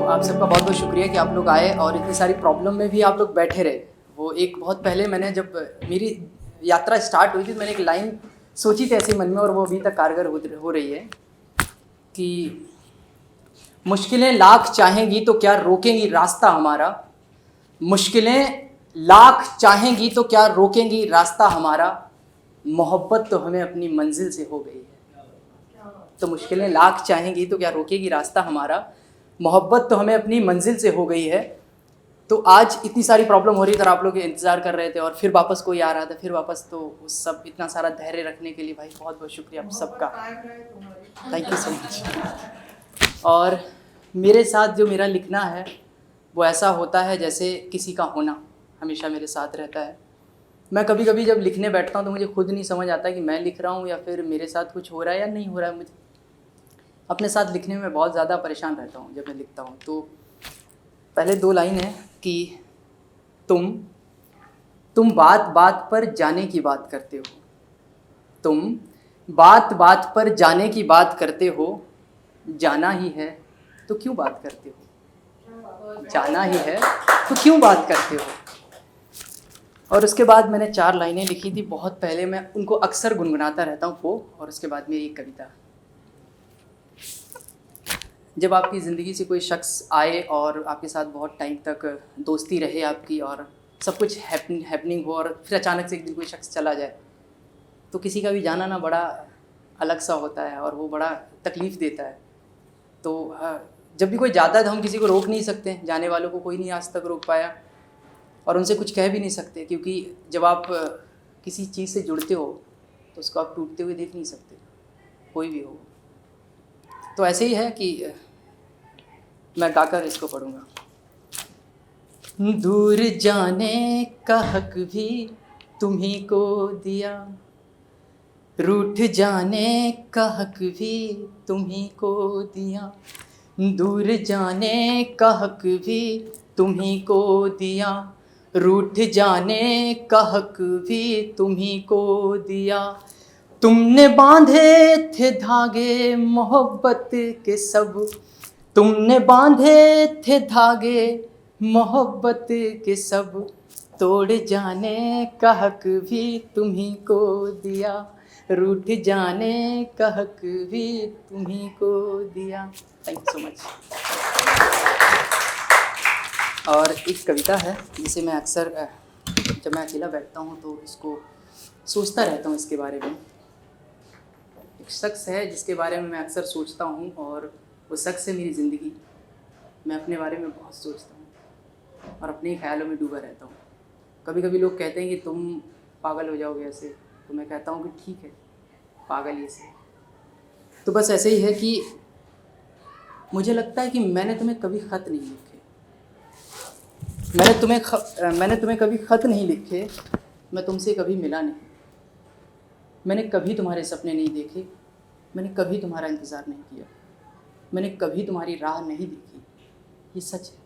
आप सबका बहुत बहुत शुक्रिया कि आप लोग आए और इतनी सारी प्रॉब्लम में भी आप लोग बैठे रहे। वो एक बहुत पहले मैंने जब मेरी यात्रा स्टार्ट हुई थी, मैंने एक लाइन सोची थी ऐसे मन में और वो अभी तक कारगर हो रही है कि मुश्किलें लाख चाहेंगी तो क्या रोकेंगी रास्ता हमारा। मुश्किलें लाख चाहेंगी तो क्या रोकेंगी रास्ता हमारा। मोहब्बत तो हमें अपनी मंजिल से हो गई है। तो मुश्किलें लाख चाहेंगी तो क्या रोकेगी रास्ता हमारा। मोहब्बत तो हमें अपनी मंजिल से हो गई है। तो आज इतनी सारी प्रॉब्लम हो रही थी और आप लोग इंतज़ार कर रहे थे और फिर वापस कोई आ रहा था, फिर वापस, तो उस सब इतना सारा धैर्य रखने के लिए भाई बहुत बहुत शुक्रिया आप सबका। Thank you so much. और मेरे साथ जो मेरा लिखना है वो ऐसा होता है जैसे किसी का होना हमेशा मेरे साथ रहता है। मैं कभी कभी जब लिखने बैठता हूँ तो मुझे खुद नहीं समझ आता कि मैं लिख रहा हूँ या फिर मेरे साथ कुछ हो रहा है या नहीं हो रहा है। मुझे अपने साथ लिखने में बहुत ज़्यादा परेशान रहता हूँ जब मैं लिखता हूँ। तो पहले दो लाइन है कि तुम बात बात पर जाने की बात करते हो। तुम बात बात पर जाने की बात करते हो। जाना ही है तो क्यों बात करते हो। जाना ही है तो क्यों बात करते हो। और उसके बाद मैंने 4 लाइनें लिखी थी बहुत पहले, मैं उनको अक्सर गुनगुनाता रहता हूँ वो। और उसके बाद मेरी एक कविता। जब आपकी ज़िंदगी से कोई शख्स आए और आपके साथ बहुत टाइम तक दोस्ती रहे आपकी और सब कुछ हैपनिंग हो और फिर अचानक से एक दिन कोई शख्स चला जाए, तो किसी का भी जाना ना बड़ा अलग सा होता है और वो बड़ा तकलीफ़ देता है। तो जब भी कोई जाता है तो हम किसी को रोक नहीं सकते, जाने वालों को कोई नहीं आज तक रोक पाया और उनसे कुछ कह भी नहीं सकते, क्योंकि जब आप किसी चीज़ से जुड़ते हो तो उसको आप टूटते हुए देख नहीं सकते, कोई भी हो। तो ऐसे ही है कि मैं गाकर इसको पढ़ूँगा। दूर जाने का हक भी तुम्ही को दिया, रूठ जाने का हक भी तुम्ही को दिया। दूर जाने का हक भी तुम्ही को दिया, रूठ जाने का हक भी तुम्ही को दिया। तुमने बांधे थे धागे मोहब्बत के सब, तुमने बांधे थे धागे मोहब्बत के सब। तोड़ जाने का हक भी तुम्ही को दिया, रूठ जाने का हक भी तुम्ही को दिया। Thank you so much. और एक कविता है जिसे मैं अक्सर जब मैं अकेला बैठता हूँ तो इसको सोचता रहता हूँ इसके बारे में। एक शख्स है जिसके बारे में मैं अक्सर सोचता हूँ और वो शख्स है मेरी ज़िंदगी। मैं अपने बारे में बहुत सोचता हूँ और अपने ही ख्यालों में डूबा रहता हूँ। कभी कभी लोग कहते हैं कि तुम पागल हो जाओगे ऐसे, तो मैं कहता हूँ कि ठीक है, पागल ही से। तो बस ऐसे ही है कि मुझे लगता है कि मैंने तुम्हें कभी ख़त नहीं लिखे, मैंने तुम्हें कभी ख़त नहीं लिखे, मैं तुमसे कभी मिला नहीं, मैंने कभी तुम्हारे सपने नहीं देखे, मैंने कभी तुम्हारा इंतज़ार नहीं किया, मैंने कभी तुम्हारी राह नहीं देखी। ये सच है,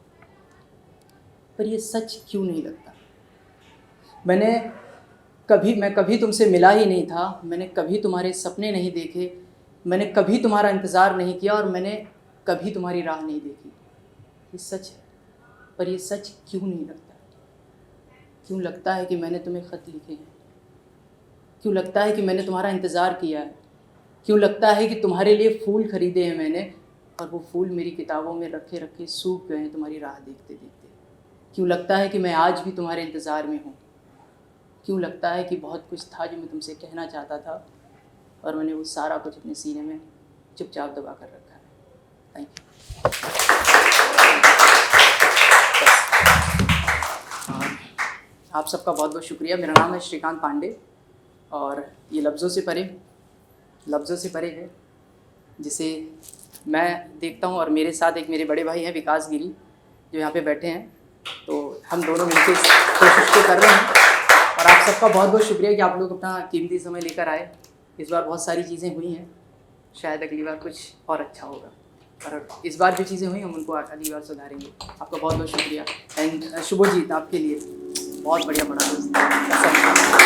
पर ये सच क्यों नहीं लगता। मैं कभी तुमसे मिला ही नहीं था, मैंने कभी तुम्हारे सपने नहीं देखे, मैंने कभी तुम्हारा इंतज़ार नहीं किया और मैंने कभी तुम्हारी राह नहीं देखी। ये सच है, पर ये सच क्यों नहीं लगता। क्यों लगता है कि मैंने तुम्हें ख़त लिखे हैं, क्यों लगता है कि मैंने तुम्हारा इंतज़ार किया है, क्यों लगता है कि तुम्हारे लिए फूल ख़रीदे हैं मैंने और वो फूल मेरी किताबों में रखे रखे सूख गए हैं तुम्हारी राह देखते देखते। क्यों लगता है कि मैं आज भी तुम्हारे इंतज़ार में हूँ, क्यों लगता है कि बहुत कुछ था जो मैं तुमसे कहना चाहता था और मैंने वो सारा कुछ अपने सीने में चुपचाप दबा कर रखा है। Thank you. आप सबका बहुत बहुत शुक्रिया। मेरा नाम है श्रीकांत पांडे और ये लफ्ज़ों से परे है जिसे मैं देखता हूँ। और मेरे साथ एक मेरे बड़े भाई हैं विकास गिरी जो यहाँ पे बैठे हैं, तो हम दोनों मिलकर कोशिश तो कर रहे हैं। और आप सबका बहुत बहुत शुक्रिया कि आप लोग अपना कीमती समय लेकर आए। इस बार बहुत सारी चीज़ें हुई हैं, शायद अगली बार कुछ और अच्छा होगा, और इस बार जो चीज़ें हुई हम उनको अगली बार सुधारेंगे। आपका बहुत बहुत शुक्रिया। एंड शुभजीत आपके लिए बहुत बढ़िया पढ़ा दोस्त।